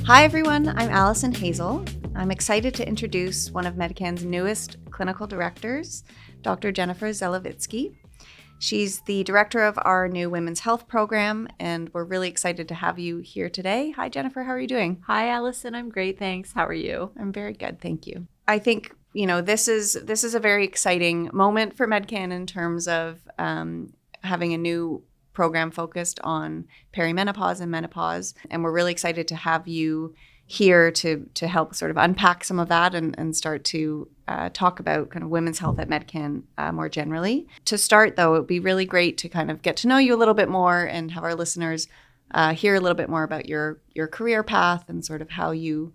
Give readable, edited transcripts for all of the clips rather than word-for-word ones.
Hi everyone, I'm Allison Hazell. I'm excited to introduce one of Medcan's newest clinical directors, Dr. Jennifer Zelovitzky. She's the director of our new women's health program, and we're really excited to have you here today. Hi Jennifer, how are you doing? Hi, Allison. I'm great, thanks. How are you? I'm very good, thank you. I think, this is a very exciting moment for Medcan in terms of having a new program focused on perimenopause and menopause. And we're really excited to have you here to help sort of unpack some of that and start to talk about kind of women's health at Medcan more generally. To start, though, it would be really great to kind of get to know you a little bit more and have our listeners hear a little bit more about your career path and sort of how you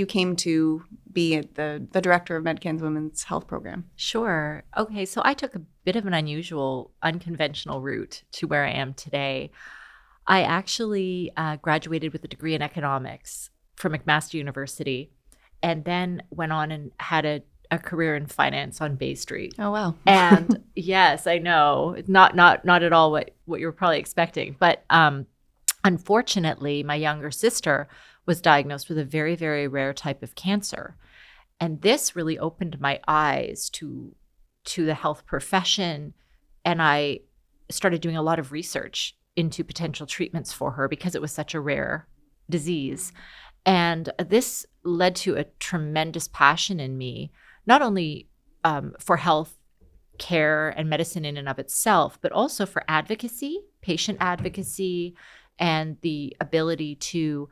came to be the director of Medcan's women's health program. Sure. Okay, so I took a bit of an unusual, unconventional route to where I am today. I actually graduated with a degree in economics from McMaster University, and then went on and had a career in finance on Bay Street. Oh, wow. And yes, I know, not at all what you were probably expecting, but unfortunately, my younger sister was diagnosed with a very, very rare type of cancer. And this really opened my eyes to the health profession. And I started doing a lot of research into potential treatments for her because it was such a rare disease. And this led to a tremendous passion in me, not only for health care and medicine in and of itself, but also for advocacy, patient advocacy, and the ability to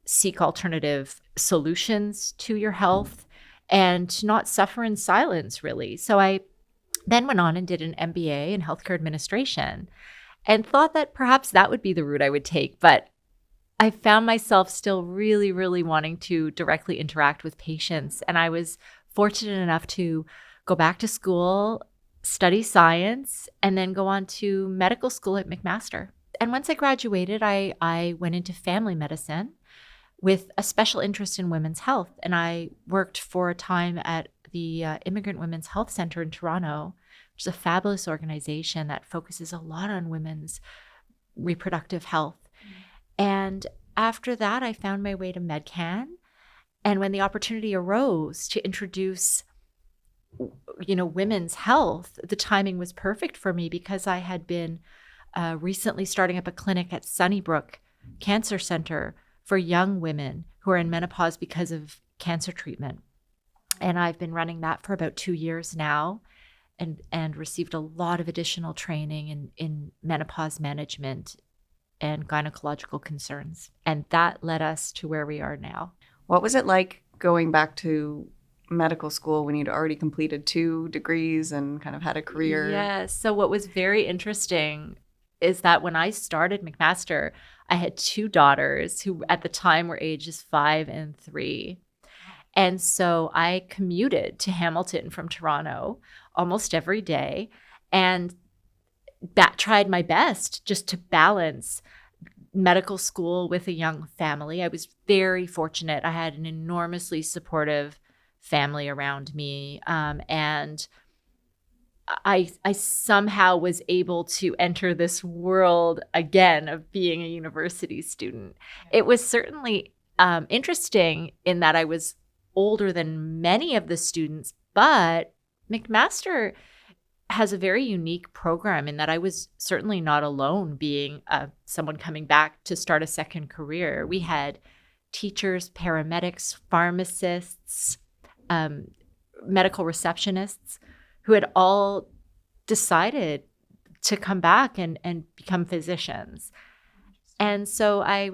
seek alternative solutions to your health and to not suffer in silence, really. So I then went on and did an MBA in healthcare administration and thought that perhaps that would be the route I would take. But I found myself still really, really wanting to directly interact with patients. And I was fortunate enough to go back to school, study science, and then go on to medical school at McMaster. And once I graduated, I went into family medicine with a special interest in women's health. And I worked for a time at the Immigrant Women's Health Center in Toronto, which is a fabulous organization that focuses a lot on women's reproductive health. And after that, I found my way to Medcan. And when the opportunity arose to introduce, women's health, the timing was perfect for me because I had been recently starting up a clinic at Sunnybrook Cancer Center for young women who are in menopause because of cancer treatment. And I've been running that for about 2 years now and received a lot of additional training in menopause management and gynecological concerns. And that led us to where we are now. What was it like going back to medical school when you'd already completed 2 degrees and kind of had a career? Yes. So what was very interesting is that when I started McMaster, I had 2 daughters who at the time were ages 5 and 3. And so I commuted to Hamilton from Toronto almost every day and tried my best just to balance medical school with a young family. I was very fortunate. I had an enormously supportive family around me. And I somehow was able to enter this world again of being a university student. It was certainly interesting in that I was older than many of the students, but McMaster has a very unique program in that I was certainly not alone being someone coming back to start a second career. We had teachers, paramedics, pharmacists, medical receptionists who had all decided to come back and become physicians. And so I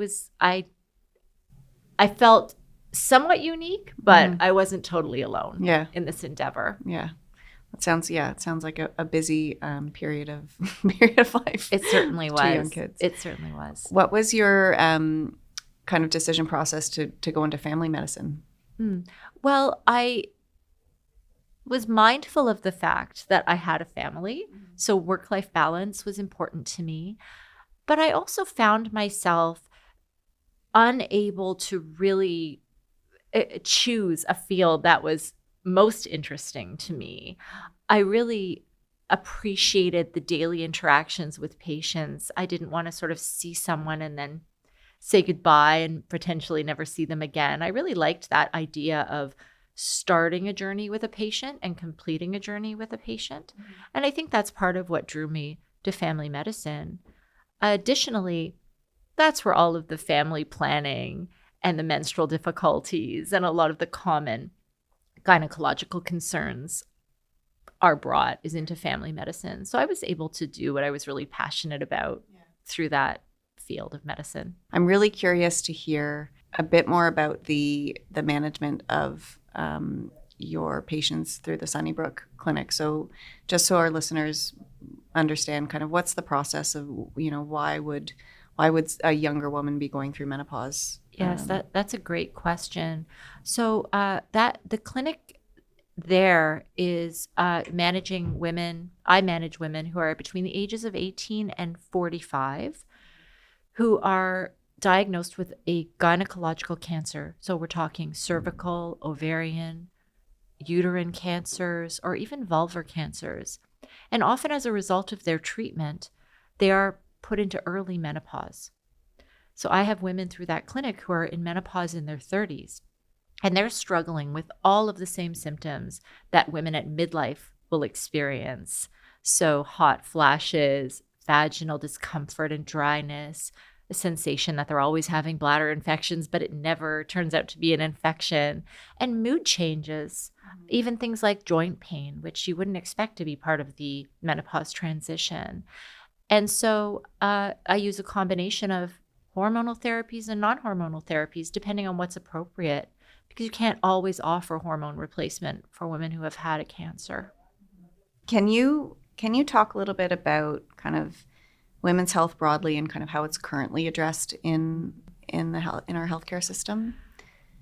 felt somewhat unique, but I wasn't totally alone in this endeavor. Yeah. It sounds like a busy period of life. It certainly was. To young kids. It certainly was. What was your kind of decision process to go into family medicine? Well, I was mindful of the fact that I had a family, so work-life balance was important to me. But I also found myself unable to really choose a field that was most interesting to me. I really appreciated the daily interactions with patients. I didn't want to sort of see someone and then say goodbye and potentially never see them again. I really liked that idea of starting a journey with a patient and completing a journey with a patient. Mm-hmm. And I think that's part of what drew me to family medicine. Additionally, that's where all of the family planning and the menstrual difficulties and a lot of the common gynecological concerns are brought is into family medicine. So I was able to do what I was really passionate about through that field of medicine. I'm really curious to hear a bit more about the management of your patients through the Sunnybrook Clinic. So just so our listeners understand kind of what's the process of, why would a younger woman be going through menopause? Yes, that's a great question. So the clinic there is managing women. I manage women who are between the ages of 18 and 45 who are diagnosed with a gynecological cancer. So we're talking cervical, ovarian, uterine cancers, or even vulvar cancers. And often as a result of their treatment, they are put into early menopause. So I have women through that clinic who are in menopause in their 30s, and they're struggling with all of the same symptoms that women at midlife will experience. So hot flashes, vaginal discomfort and dryness, a sensation that they're always having bladder infections, but it never turns out to be an infection, and mood changes, even things like joint pain, which you wouldn't expect to be part of the menopause transition. And so I use a combination of hormonal therapies and non-hormonal therapies, depending on what's appropriate, because you can't always offer hormone replacement for women who have had a cancer. Can you talk a little bit about kind of women's health broadly and kind of how it's currently addressed in our healthcare system?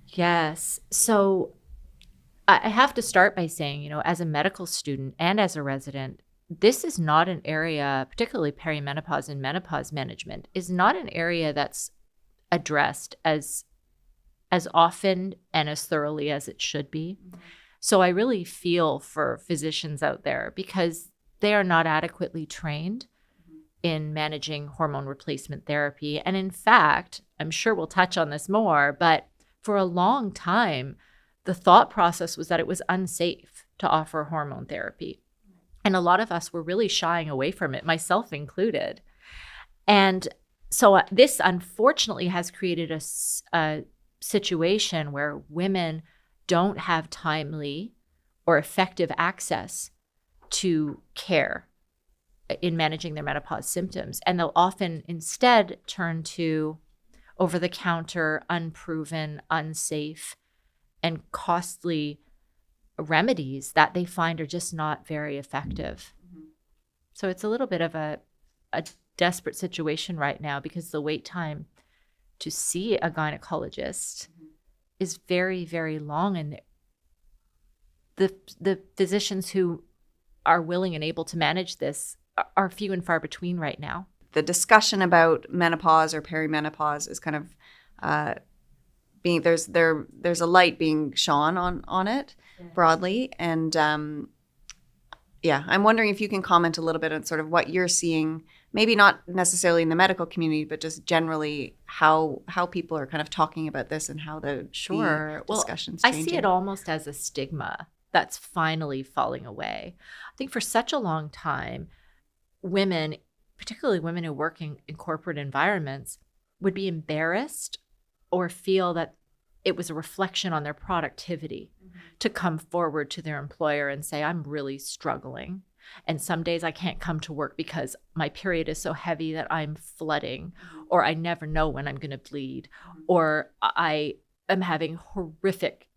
Yes. So I have to start by saying, as a medical student and as a resident, this is not an area, particularly perimenopause and menopause management, is not an area that's addressed as often and as thoroughly as it should be. Mm-hmm. So I really feel for physicians out there because they are not adequately trained in managing hormone replacement therapy. And in fact, I'm sure we'll touch on this more, but for a long time, the thought process was that it was unsafe to offer hormone therapy. And a lot of us were really shying away from it, myself included. And so this unfortunately has created a situation where women don't have timely or effective access to care in managing their menopause symptoms. And they'll often instead turn to over-the-counter, unproven, unsafe, and costly remedies that they find are just not very effective. Mm-hmm. So it's a little bit of a desperate situation right now because the wait time to see a gynecologist is very, very long. And the physicians who are willing and able to manage this are few and far between right now. The discussion about menopause or perimenopause is kind of there's a light being shone on it broadly. And I'm wondering if you can comment a little bit on sort of what you're seeing, maybe not necessarily in the medical community, but just generally how people are kind of talking about this and how the discussion's changing. I see it almost as a stigma that's finally falling away. I think for such a long time, women, particularly women who work in corporate environments, would be embarrassed or feel that it was a reflection on their productivity to come forward to their employer and say, I'm really struggling. And some days I can't come to work because my period is so heavy that I'm flooding, or I never know when I'm going to bleed, or I am having horrific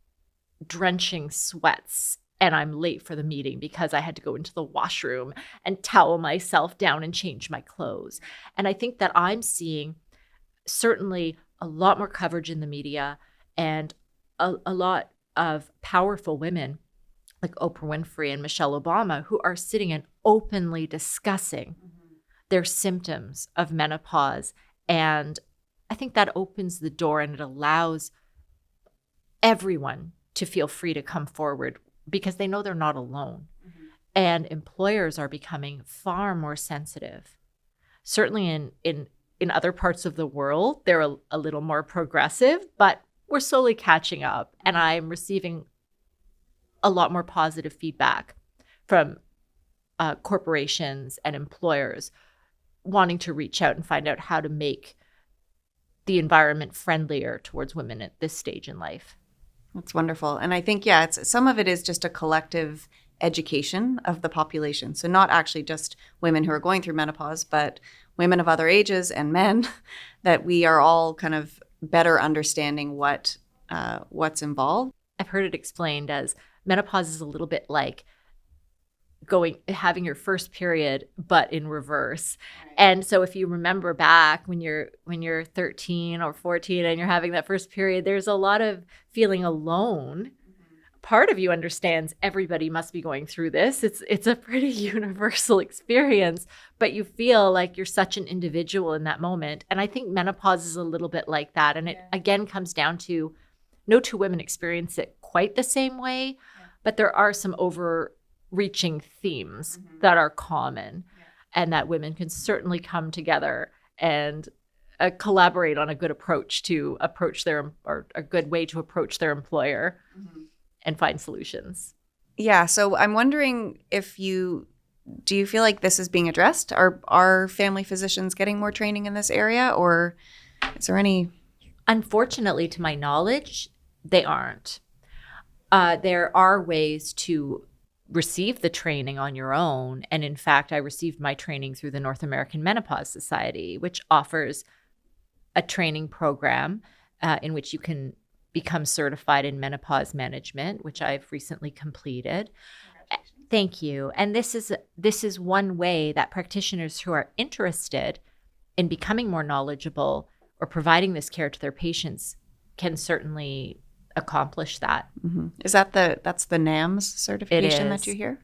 drenching sweats and I'm late for the meeting because I had to go into the washroom and towel myself down and change my clothes. And I think that I'm seeing certainly a lot more coverage in the media and a lot of powerful women like Oprah Winfrey and Michelle Obama who are sitting and openly discussing their symptoms of menopause. And I think that opens the door and it allows everyone to feel free to come forward because they know they're not alone. Mm-hmm. And employers are becoming far more sensitive. Certainly in in other parts of the world, they're a little more progressive, but we're slowly catching up. And I'm receiving a lot more positive feedback from corporations and employers wanting to reach out and find out how to make the environment friendlier towards women at this stage in life. That's wonderful. And I think, yeah, some of it is just a collective education of the population. So not actually just women who are going through menopause, but women of other ages and men, that we are all kind of better understanding what's involved. I've heard it explained as menopause is a little bit like having your first period, but in reverse. Right. And so if you remember back when you're 13 or 14 and you're having that first period, there's a lot of feeling alone. Mm-hmm. Part of you understands everybody must be going through this. It's a pretty universal experience, but you feel like you're such an individual in that moment. And I think menopause is a little bit like that. And it again comes down to no two women experience it quite the same way, but there are some overreaching themes that are common and that women can certainly come together and collaborate on a good approach to approach or a good way to approach their employer and find solutions. Yeah. So I'm wondering do you feel like this is being addressed? Are family physicians getting more training in this area, or is there any? Unfortunately, to my knowledge, they aren't. There are ways to receive the training on your own. And in fact, I received my training through the North American Menopause Society, which offers a training program in which you can become certified in menopause management, which I've recently completed. Thank you. And this is one way that practitioners who are interested in becoming more knowledgeable or providing this care to their patients can certainly accomplish that. Mm-hmm. Is that's the NAMS certification that you hear?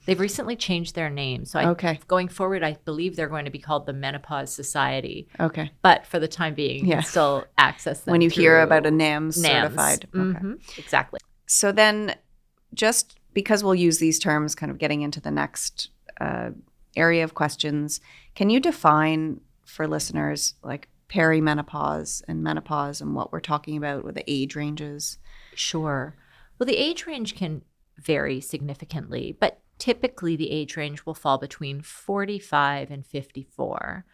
They've recently changed their name. So going forward, I believe they're going to be called the Menopause Society. Okay. But for the time being, you can still access them. When you hear about a NAMS certified. Mm-hmm. Okay. Exactly. So then just because we'll use these terms kind of getting into the next area of questions, can you define for listeners like perimenopause and menopause and what we're talking about with the age ranges? Sure. Well, the age range can vary significantly, but typically the age range will fall between 45 and 54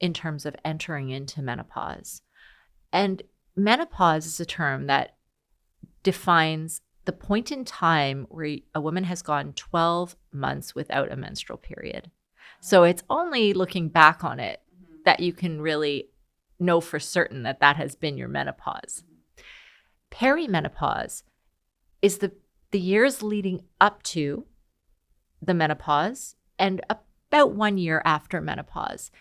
in terms of entering into menopause. And menopause is a term that defines the point in time where a woman has gone 12 months without a menstrual period. So it's only looking back on it that you can really know for certain that has been your menopause. Perimenopause is the years leading up to the menopause and about 1 year after menopause.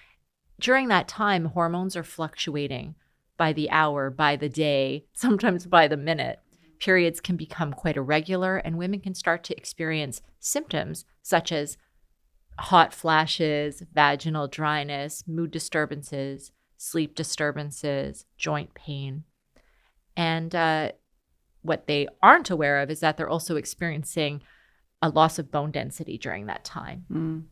During that time, hormones are fluctuating by the hour, by the day, sometimes by the minute. Periods can become quite irregular, and women can start to experience symptoms such as hot flashes, vaginal dryness, mood disturbances, sleep disturbances, joint pain. And what they aren't aware of is that they're also experiencing a loss of bone density during that time. Mm.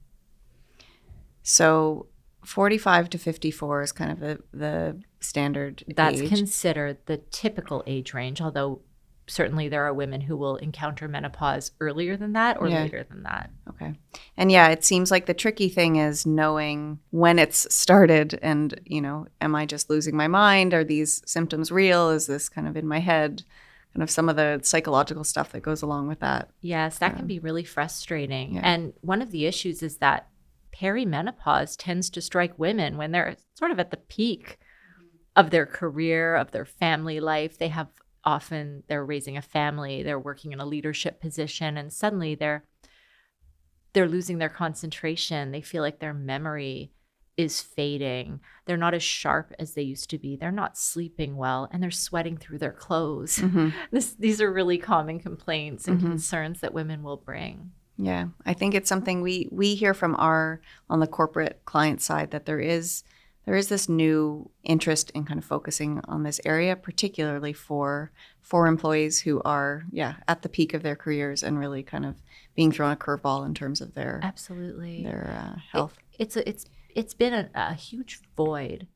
So 45 to 54 is kind of the standard That's age. Considered the typical age range, although certainly there are women who will encounter menopause earlier than that or later than that. Okay. And it seems like the tricky thing is knowing when it's started and, am I just losing my mind? Are these symptoms real? Is this kind of in my head? Kind of some of the psychological stuff that goes along with that. Yes, that can be really frustrating. Yeah. And one of the issues is that perimenopause tends to strike women when they're sort of at the peak of their career, of their family life. They're raising a family, they're working in a leadership position, and suddenly they're losing their concentration. They feel like their memory is fading. They're not as sharp as they used to be. They're not sleeping well, and they're sweating through their clothes. Mm-hmm. These are really common complaints and concerns that women will bring. Yeah, I think it's something we hear from on the corporate client side that there is this new interest in kind of focusing on this area, particularly for employees who are, at the peak of their careers and really kind of being thrown a curveball in terms of their absolutely their health. It's been a huge void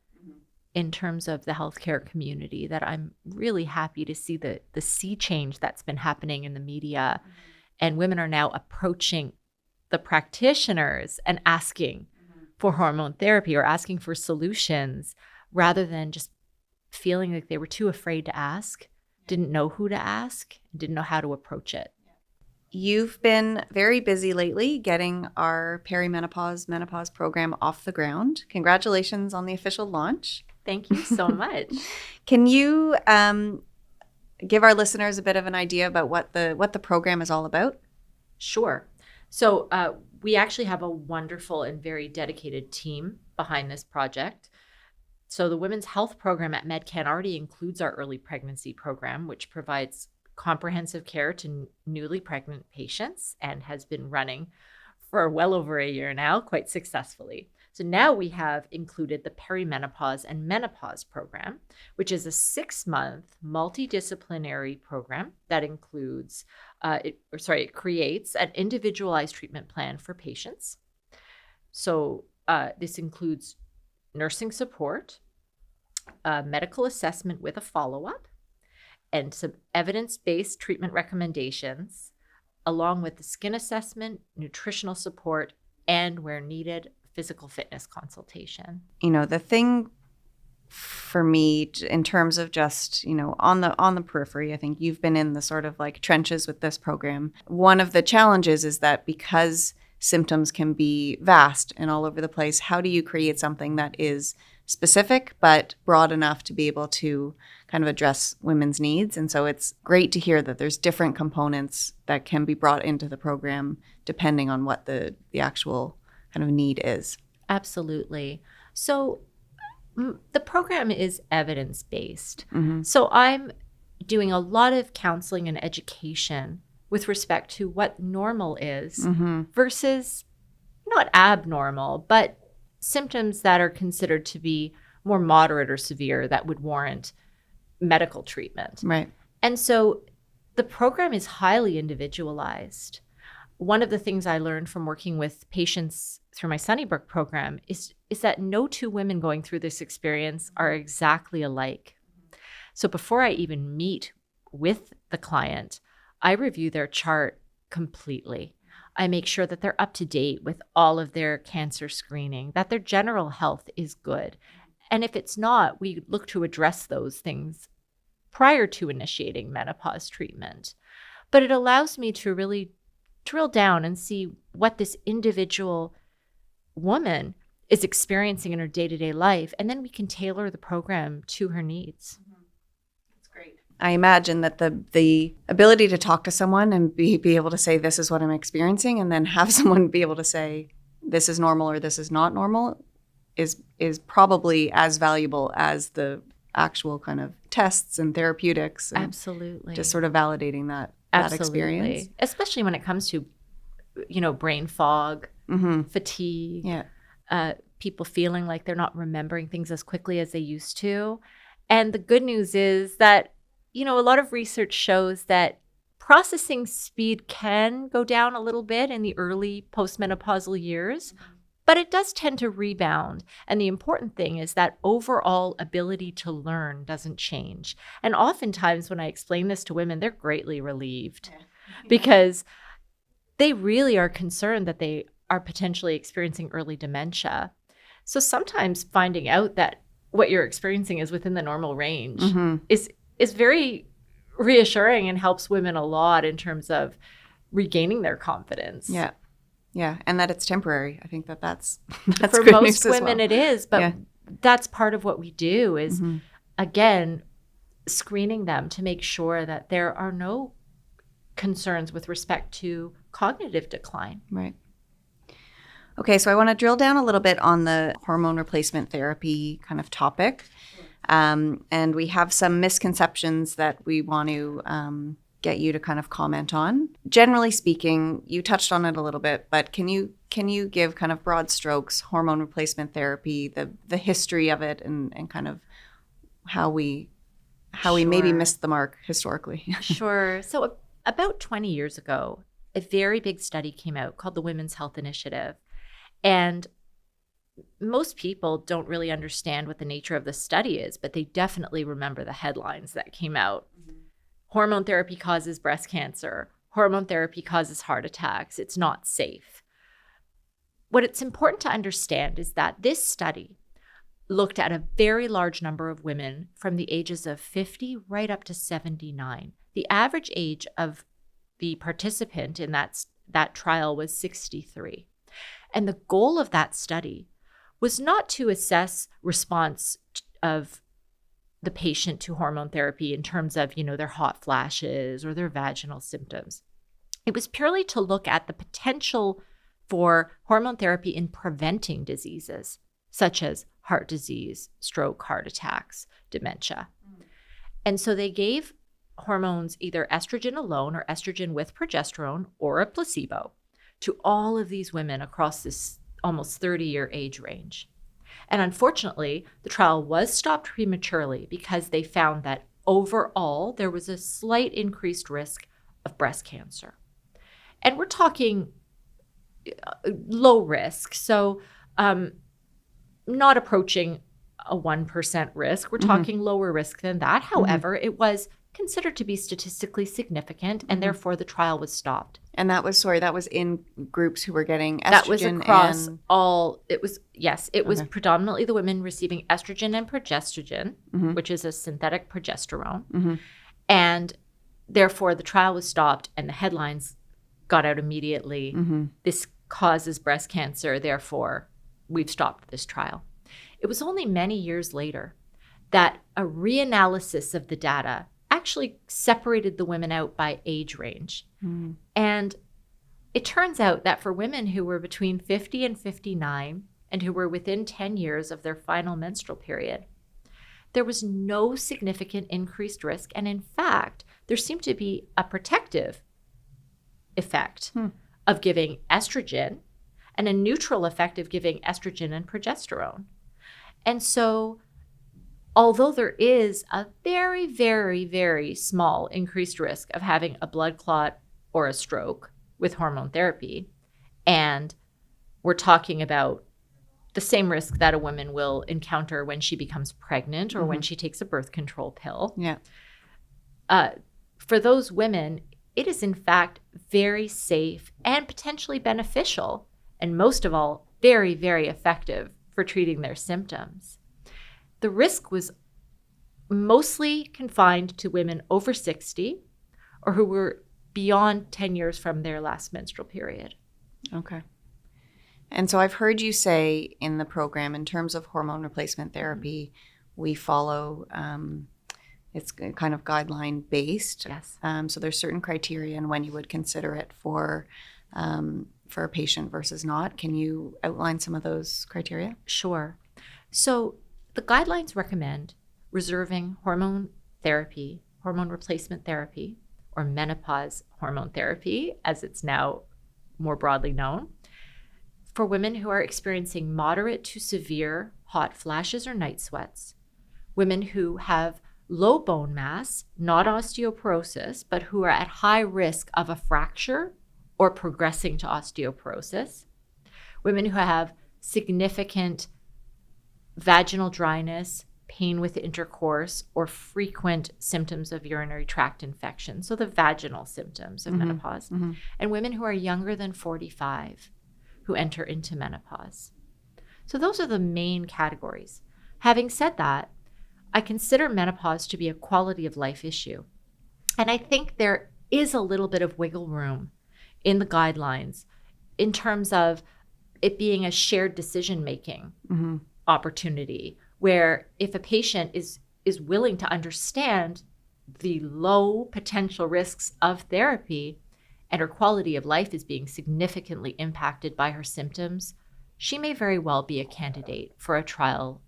in terms of the healthcare community that I'm really happy to see the sea change that's been happening in the media. And women are now approaching the practitioners and asking for hormone therapy or asking for solutions rather than just feeling like they were too afraid to ask, didn't know who to ask, didn't know how to approach it. You've been very busy lately getting our Perimenopause Menopause Program off the ground. Congratulations on the official launch. Thank you so much. Can you give our listeners a bit of an idea about what the program is all about? Sure. So we actually have a wonderful and very dedicated team behind this project. So the Women's Health Program at Medcan already includes our early pregnancy program, which provides comprehensive care to newly pregnant patients and has been running for well over a year now, quite successfully. So now we have included the Perimenopause and Menopause Program, which is a 6-month multidisciplinary program that includes, it creates an individualized treatment plan for patients. So this includes nursing support, medical assessment with a follow-up, and some evidence-based treatment recommendations, along with the skin assessment, nutritional support, and where needed, physical fitness consultation. You know, the thing for me in terms of just, you know, on the periphery, I think you've been in the sort of like trenches with this program. One of the challenges is that because symptoms can be vast and all over the place, how do you create something that is specific but broad enough to be able to kind of address women's needs? And so it's great to hear that there's different components that can be brought into the program depending on what the actual kind of need is. Absolutely. So the program is evidence-based. So I'm doing a lot of counseling and education with respect to what normal is versus not abnormal, but symptoms that are considered to be more moderate or severe that would warrant medical treatment. Right. And so the program is highly individualized. One of the things I learned from working with patients through my Sunnybrook program is that no two women going through this experience are exactly alike. So before I even meet with the client, I review their chart completely. I make sure that they're up to date with all of their cancer screening, that their general health is good. And if it's not, we look to address those things prior to initiating menopause treatment. But it allows me to really drill down and see what this individual woman is experiencing in her day-to-day life, and then we can tailor the program to her needs. That's great. I imagine that the ability to talk to someone and be able to say, this is what I'm experiencing, and then have someone be able to say, this is normal or this is not normal, is probably as valuable as the actual kind of tests and therapeutics. And absolutely. Just sort of validating that experience. Especially when it comes to, brain fog, fatigue, people feeling like they're not remembering things as quickly as they used to. And the good news is that, a lot of research shows that processing speed can go down a little bit in the early postmenopausal years, but it does tend to rebound. And the important thing is that overall ability to learn doesn't change. And oftentimes when I explain this to women, they're greatly relieved because they really are concerned that they are potentially experiencing early dementia. So sometimes finding out that what you're experiencing is within the normal range is very reassuring and helps women a lot in terms of regaining their confidence. Yeah, and that it's temporary. I think that's for good most news as women well. It is, but that's part of what we do is, again, screening them to make sure that there are no concerns with respect to cognitive decline. Right. Okay, so I want to drill down a little bit on the hormone replacement therapy kind of topic. And we have some misconceptions that we want to get you to kind of comment on. Generally speaking, you touched on it a little bit, but can you give kind of broad strokes hormone replacement therapy, the history of it, and kind of how we maybe missed the mark historically? Sure. So about 20 years ago, a very big study came out called the Women's Health Initiative. And most people don't really understand what the nature of the study is, but they definitely remember the headlines that came out. Hormone therapy causes breast cancer. Hormone therapy causes heart attacks. It's not safe. What it's important to understand is that this study looked at a very large number of women from the ages of 50 right up to 79. The average age of the participant in that trial was 63. And the goal of that study was not to assess response of the patient to hormone therapy in terms of, their hot flashes or their vaginal symptoms. It was purely to look at the potential for hormone therapy in preventing diseases such as heart disease, stroke, heart attacks, dementia. And so they gave hormones, either estrogen alone or estrogen with progesterone or a placebo, to all of these women across this almost 30-year age range. And unfortunately, the trial was stopped prematurely because they found that overall there was a slight increased risk of breast cancer. And we're talking low risk, so not approaching a 1% risk. We're talking lower risk than that. However, it was considered to be statistically significant, and therefore the trial was stopped. And that was in groups who were getting estrogen. That was across all. It was predominantly the women receiving estrogen and progestogen, which is a synthetic progesterone. And therefore the trial was stopped, and the headlines got out immediately. This causes breast cancer, therefore we've stopped this trial. It was only many years later that a reanalysis of the data actually separated the women out by age range. And it turns out that for women who were between 50 and 59 and who were within 10 years of their final menstrual period, there was no significant increased risk. And in fact, there seemed to be a protective effect of giving estrogen and a neutral effect of giving estrogen and progesterone. And so although there is a very, very, very small increased risk of having a blood clot or a stroke with hormone therapy, and we're talking about the same risk that a woman will encounter when she becomes pregnant or when she takes a birth control pill. For those women, it is in fact very safe and potentially beneficial, and most of all, very, very effective for treating their symptoms. The risk was mostly confined to women over 60 or who were beyond 10 years from their last menstrual period. Okay. And so I've heard you say in the program, in terms of hormone replacement therapy, we follow, it's kind of guideline based. Yes. So there's certain criteria and when you would consider it for a patient versus not. Can you outline some of those criteria? Sure. So the guidelines recommend reserving hormone therapy, hormone replacement therapy, or menopause hormone therapy, as it's now more broadly known, for women who are experiencing moderate to severe hot flashes or night sweats, women who have low bone mass, not osteoporosis, but who are at high risk of a fracture or progressing to osteoporosis, women who have significant vaginal dryness, pain with intercourse, or frequent symptoms of urinary tract infection, so the vaginal symptoms of menopause, and women who are younger than 45 who enter into menopause. So those are the main categories. Having said that, I consider menopause to be a quality of life issue. And I think there is a little bit of wiggle room in the guidelines in terms of it being a shared decision-making opportunity, where if a patient is willing to understand the low potential risks of therapy and her quality of life is being significantly impacted by her symptoms, she may very well be a candidate for a trial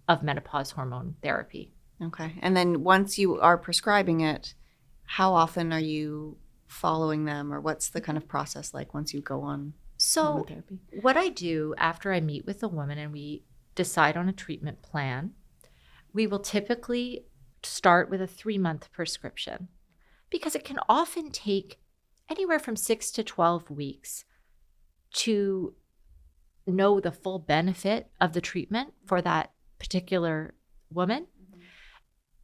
of menopause hormone therapy. Okay. And then once you are prescribing it, how often are you following them, or what's the kind of process like once you go on hormone therapy? What I do after I meet with a woman and we decide on a treatment plan, we will typically start with a 3-month prescription, because it can often take anywhere from 6 to 12 weeks to know the full benefit of the treatment for that particular woman.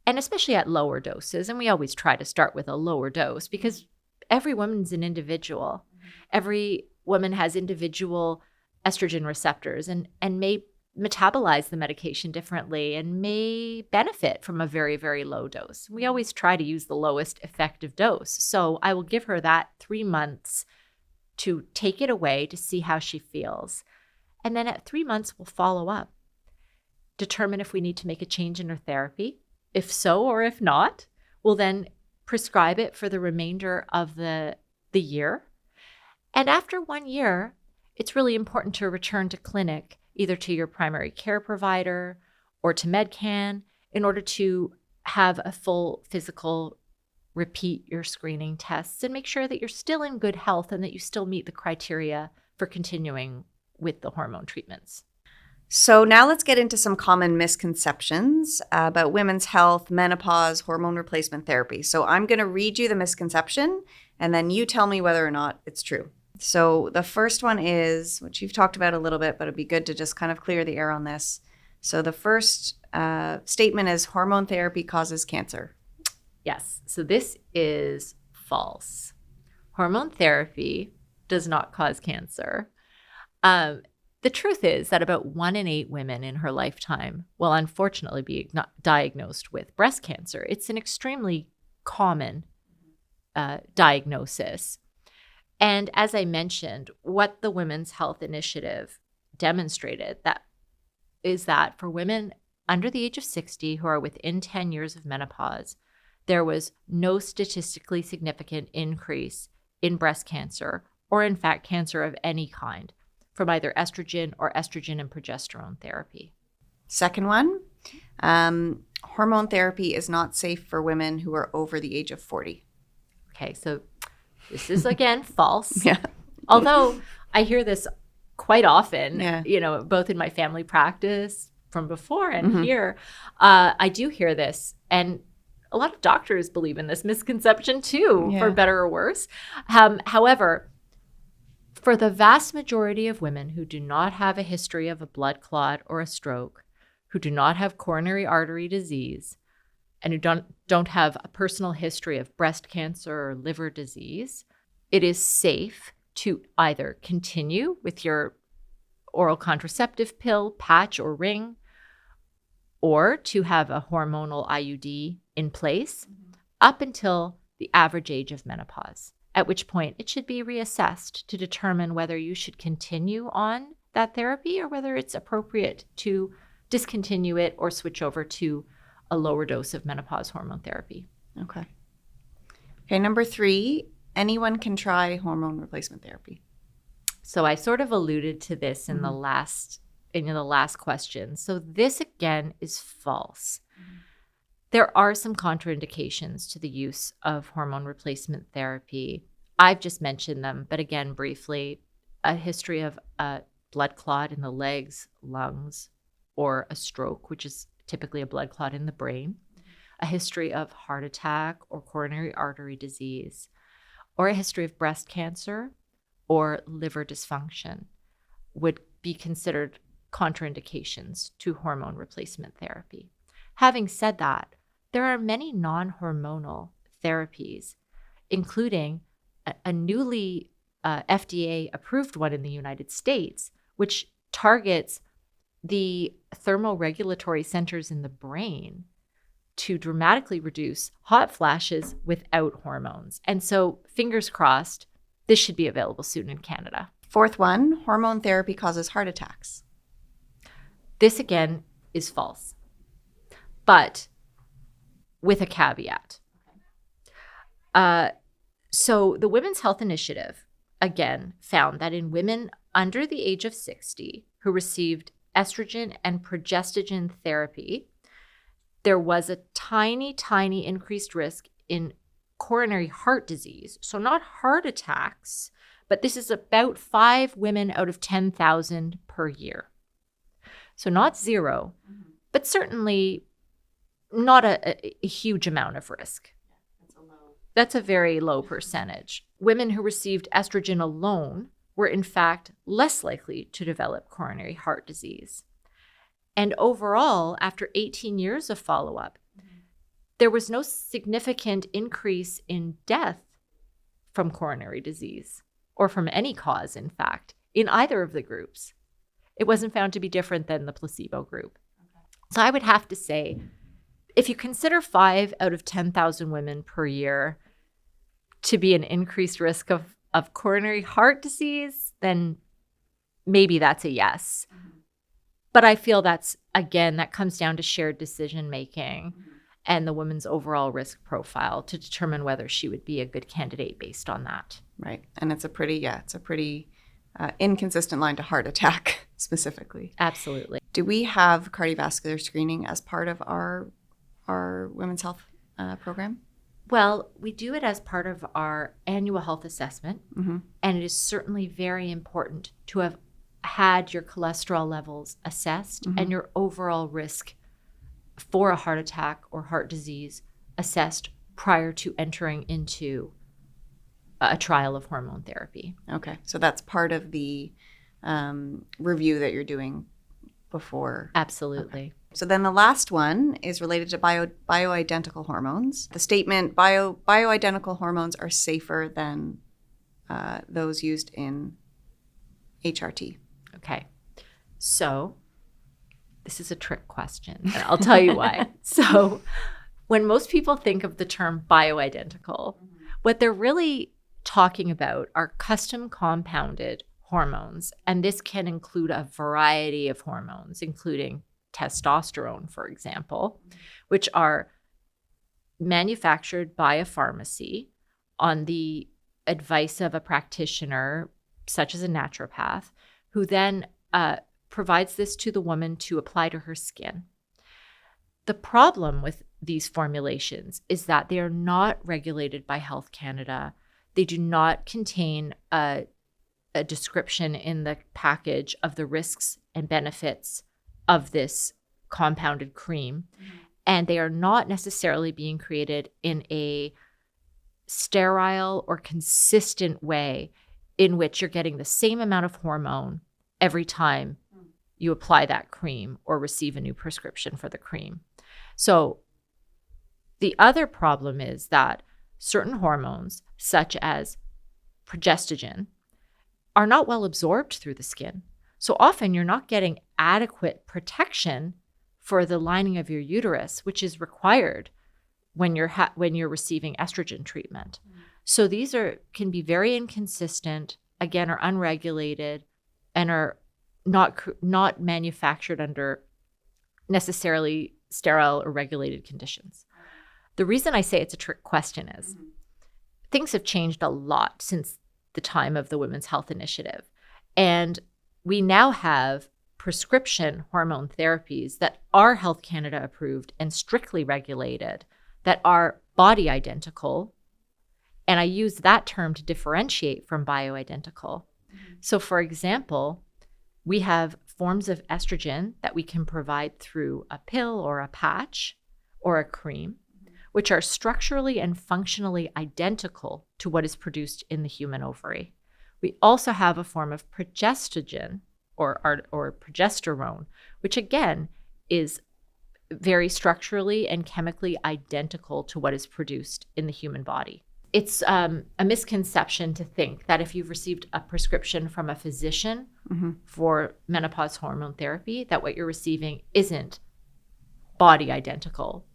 And especially at lower doses. And we always try to start with a lower dose because every woman's an individual. Every woman has individual estrogen receptors and may metabolize the medication differently and may benefit from a very, very low dose. We always try to use the lowest effective dose. So I will give her that 3 months to take it away to see how she feels. And then at 3 months, we'll follow up, determine if we need to make a change in her therapy. If so, or if not, we'll then prescribe it for the remainder of the year. And after 1 year, it's really important to return to clinic, either to your primary care provider or to Medcan, in order to have a full physical, repeat your screening tests and make sure that you're still in good health and that you still meet the criteria for continuing with the hormone treatments. So now let's get into some common misconceptions about women's health, menopause, hormone replacement therapy. So I'm going to read you the misconception, and then you tell me whether or not it's true. So the first one is, which you've talked about a little bit, but it'd be good to just kind of clear the air on this. So the first statement is hormone therapy causes cancer. Yes. So this is false. Hormone therapy does not cause cancer. The truth is that about 1 in 8 women in her lifetime will unfortunately be diagnosed with breast cancer. It's an extremely common diagnosis. And as I mentioned, what the Women's Health Initiative demonstrated is that for women under the age of 60 who are within 10 years of menopause, there was no statistically significant increase in breast cancer or, in fact, cancer of any kind from either estrogen or estrogen and progesterone therapy. Second one, hormone therapy is not safe for women who are over the age of 40. Okay, so this is, again, false. Yeah. Although I hear this quite often, Yeah. Both in my family practice from before and here. I do hear this. And a lot of doctors believe in this misconception too, for better or worse. However, for the vast majority of women who do not have a history of a blood clot or a stroke, who do not have coronary artery disease, and who don't have a personal history of breast cancer or liver disease, it is safe to either continue with your oral contraceptive pill, patch, or ring, or to have a hormonal IUD in place up until the average age of menopause, at which point it should be reassessed to determine whether you should continue on that therapy or whether it's appropriate to discontinue it or switch over to a lower dose of menopause hormone therapy. Okay, number 3, anyone can try hormone replacement therapy. So I sort of alluded to this in the last question. So this, again, is false. There are some contraindications to the use of hormone replacement therapy. I've just mentioned them, but again, briefly, a history of a blood clot in the legs, lungs, or a stroke, which is typically a blood clot in the brain, a history of heart attack or coronary artery disease, or a history of breast cancer or liver dysfunction would be considered contraindications to hormone replacement therapy. Having said that, there are many non-hormonal therapies, including a newly FDA-approved one in the United States, which targets the thermoregulatory centers in the brain to dramatically reduce hot flashes without hormones. And so, fingers crossed, this should be available soon in Canada. Fourth one, hormone therapy causes heart attacks. This, again, is false, but with a caveat. So the Women's Health Initiative, again, found that in women under the age of 60 who received estrogen and progestogen therapy, there was a tiny, tiny increased risk in coronary heart disease. So not heart attacks, but this is about 5 women out of 10,000 per year. So not zero, but certainly not a huge amount of risk. That's a very low percentage. Women who received estrogen alone were in fact less likely to develop coronary heart disease. And overall, after 18 years of follow-up, there was no significant increase in death from coronary disease, or from any cause, in fact, in either of the groups. It wasn't found to be different than the placebo group. So I would have to say, if you consider 5 out of 10,000 women per year to be an increased risk of coronary heart disease, then maybe that's a yes. But I feel that's, again, that comes down to shared decision-making and the woman's overall risk profile to determine whether she would be a good candidate based on that. Right. And it's a pretty inconsistent line to heart attack specifically. Absolutely. Do we have cardiovascular screening as part of our women's health program? Well, we do it as part of our annual health assessment, and it is certainly very important to have had your cholesterol levels assessed and your overall risk for a heart attack or heart disease assessed prior to entering into a trial of hormone therapy. Okay, so that's part of the review that you're doing before. Absolutely. Okay. So then the last one is related to bioidentical hormones. The statement, bioidentical hormones are safer than those used in HRT. Okay. So this is a trick question, and I'll tell you why. So when most people think of the term bioidentical, what they're really talking about are custom compounded hormones. And this can include a variety of hormones, including testosterone, for example, which are manufactured by a pharmacy on the advice of a practitioner, such as a naturopath, who then provides this to the woman to apply to her skin. The problem with these formulations is that they are not regulated by Health Canada. They do not contain a description in the package of the risks and benefits of this compounded cream. And they are not necessarily being created in a sterile or consistent way in which you're getting the same amount of hormone every time you apply that cream or receive a new prescription for the cream. So the other problem is that certain hormones, such as progestogen, are not well absorbed through the skin. So often you're not getting adequate protection for the lining of your uterus, which is required when you're receiving estrogen treatment. So these can be very inconsistent, again, are unregulated, and are not manufactured under necessarily sterile or regulated conditions. The reason I say it's a trick question is things have changed a lot since the time of the Women's Health Initiative. And we now have prescription hormone therapies that are Health Canada approved and strictly regulated that are body identical. And I use that term to differentiate from bioidentical. So for example, we have forms of estrogen that we can provide through a pill or a patch or a cream, which are structurally and functionally identical to what is produced in the human ovary. We also have a form of progestogen or progesterone, which again is very structurally and chemically identical to what is produced in the human body. It's a misconception to think that if you've received a prescription from a physician for menopause hormone therapy, that what you're receiving isn't body identical,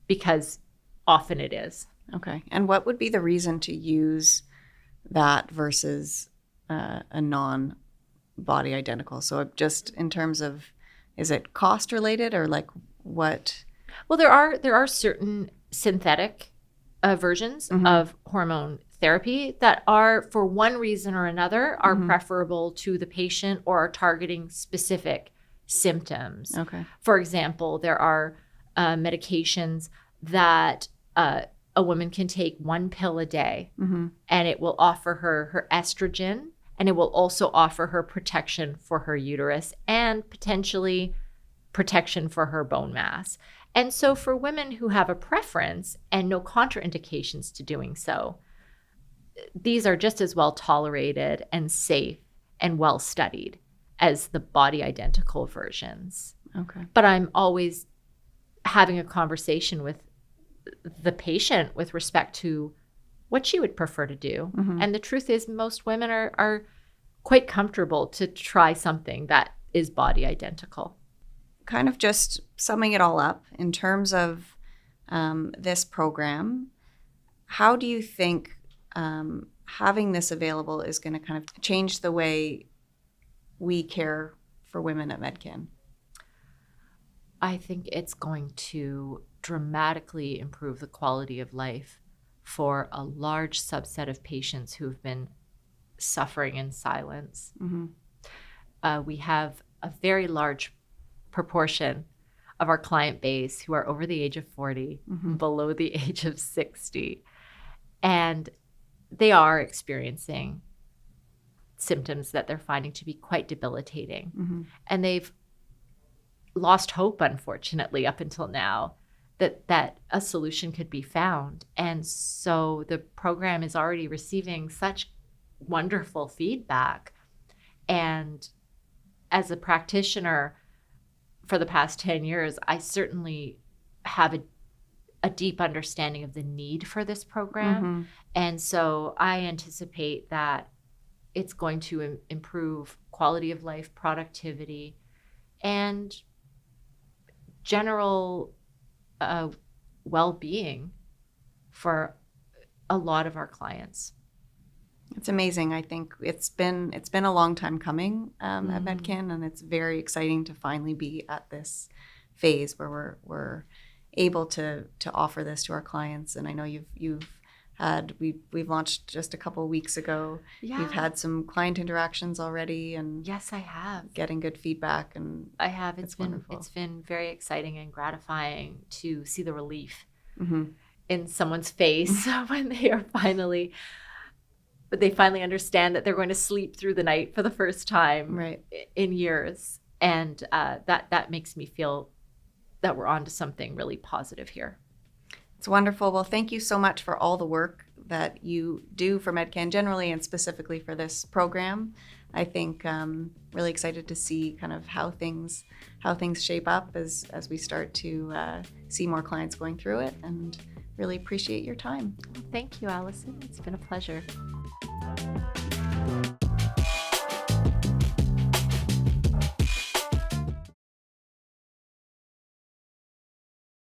because often it is. Okay. And what would be the reason to use that versus a non-body identical? So just in terms of, is it cost related or like what? Well, there are certain synthetic versions of hormone therapy that are, for one reason or another, are preferable to the patient or are targeting specific symptoms. Okay. For example, there are medications that a woman can take one pill a day, and it will offer her estrogen, and it will also offer her protection for her uterus and potentially protection for her bone mass. And so for women who have a preference and no contraindications to doing so, these are just as well tolerated and safe and well studied as the body identical versions. Okay. But I'm always having a conversation with the patient with respect to what she would prefer to do. Mm-hmm. And the truth is, most women are quite comfortable to try something that is body identical. Kind of just summing it all up in terms of this program, how do you think having this available is going to kind of change the way we care for women at Medcan? I think it's going to dramatically improve the quality of life for a large subset of patients who have been suffering in silence. Mm-hmm. We have a very large proportion of our client base who are over the age of 40, Mm-hmm. below the age of 60, and they are experiencing symptoms that they're finding to be quite debilitating. Mm-hmm. And they've lost hope, unfortunately, up until now, that a solution could be found. And so the program is already receiving such wonderful feedback. And as a practitioner for the past 10 years, I certainly have a deep understanding of the need for this program. Mm-hmm. And so I anticipate that it's going to improve quality of life, productivity, and general well-being for a lot of our clients. It's amazing. I think it's been a long time coming at Medcan, and it's very exciting to finally be at this phase where we're able to offer this to our clients. And I know we've launched just a couple of weeks ago. Yeah. You've had some client interactions already, and Yes, I have. getting good feedback. And I have. It's wonderful. It's been very exciting and gratifying to see the relief mm-hmm. in someone's face when they finally understand that they're going to sleep through the night for the first time Right. in years. And that makes me feel that we're onto something really positive here. It's wonderful. Well, thank you so much for all the work that you do for Medcan generally and specifically for this program. I think really excited to see kind of how things shape up as we start to see more clients going through it, and really appreciate your time. Thank you, Allison. It's been a pleasure.